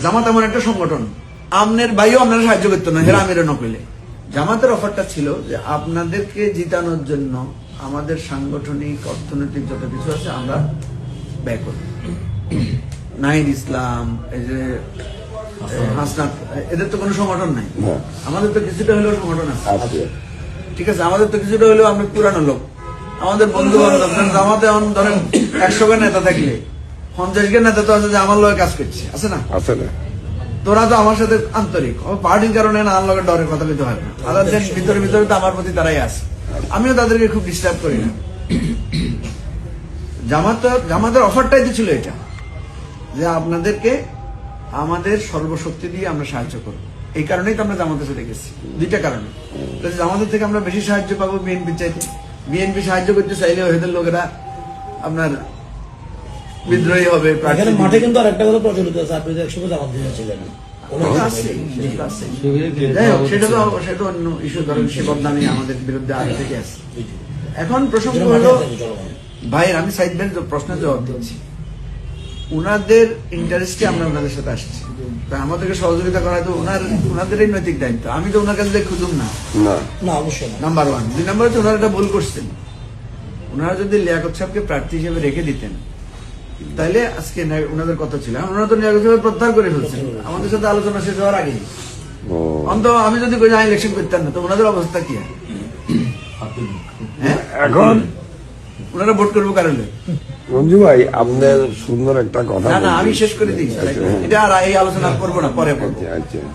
জামাত এমন একটা সংগঠন, আমনের ভাইও আপনারা সাহায্য করতো না, হেরা আমিরও নকলে। জামাতের অফারটা ছিল যে আপনাদেরকে জিতানোর জন্য আমাদের সাংগঠনিক অর্থনৈতিক যত কিছু আছে আমরা ব্যয় করব। নাহিদ ইসলাম, এই যে হাসনাত, এদের তো কোনো সংগঠন নাই, আমাদের তো কিছুটা হলেও সংগঠন আছে। ঠিক আছে, আমাদের তো কিছুটা হলেও আমরা পুরানো লোক, আমাদের বন্ধু বান্ধব। জামাতে ধরেন 100 জন নেতা থাকলে 50 জন নেতা তো আছে যে আমার লোক কাজ করছে, আছে না? তোরা তো আমার সাথে আন্তরিক, পার্টির কারণে না আমার ডরের কথা বলতে হয় না। তাদের ভিতরে ভিতরে তো আমার প্রতি তারাই আছে, আমিও তাদেরকে খুব ডিস্টার্ব করি না। জামাতের অফারটাই তো ছিল এটা, যে আপনাদেরকে আমাদের সর্বশক্তি দিয়ে আমরা সাহায্য করবো। এই কারণেই তো আমরা জামাতের সাথে গেছি, দুইটা কারণে। জামাতের থেকে আমরা বেশি সাহায্য পাবো বিএনপি চাইতে, বিএনপি সাহায্য করতে চাইলে ওদের লোকেরা আপনার বিদ্রোহী হবে। মাঠে কিন্তু আরেকটা কথা প্রচলিত আছে, আপনি যে একসময় জামাত দিয়েছিলেন, সেটা অন্য ইস্যু। ধরেন সে বদনামী আমাদের বিরুদ্ধে আগে থেকে আছে। এখন প্রসঙ্গ হলো ভাইয়ের, আমি সাইদ ভাইয়ের প্রশ্নের জবাব দিচ্ছি। উনাদের ইন্টারেস্টে আমরা ওনাদের সাথে আসছি, আমাদেরকে সহযোগিতা করা তো ওনাদেরই নৈতিক দায়িত্ব। আমি তো ওনার কাছে খুঁজুম না, অবশ্যই। নাম্বার 1। 2 নম্বর হচ্ছে ওনারা একটা ভুল করছেন। ওনারা যদি লিয়াকত সাহেবকে প্রার্থী হিসেবে রেখে দিতেন তাহলে আজকে ওনাদের কথা ছিল। ওনারা তো লিয়াকত সাহেব প্রত্যাহার করে ফেলছেন আমাদের সাথে আলোচনা শেষ হওয়ার আগে। অন্তত আমি যদি ইলেকশন করতেন না, তো ওনাদের অবস্থা কি? এখন ওনারা ভোট করবো কারণে। মঞ্জু ভাই, আপনার সুন্দর একটা কথা। না, আমি শেষ করে দিই, এটা আর এই আলোচনা করবো না, পরে করবো।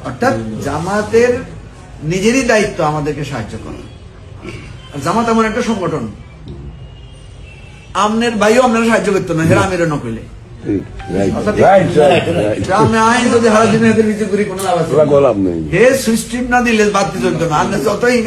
অর্থাৎ জামাতের নিজেরই দায়িত্ব আমাদেরকে সাহায্য করা। জামাত এমন একটা সংগঠন, আমনের ভাইও আপনারা সাহায্য করতো না, হেরা আমিরও নকলে। আইন যদি হারা দিনে নিচে করি কোনো লাভ আছে? হে সুইচ টিপ না দিলে বাতি চলতো না, যতই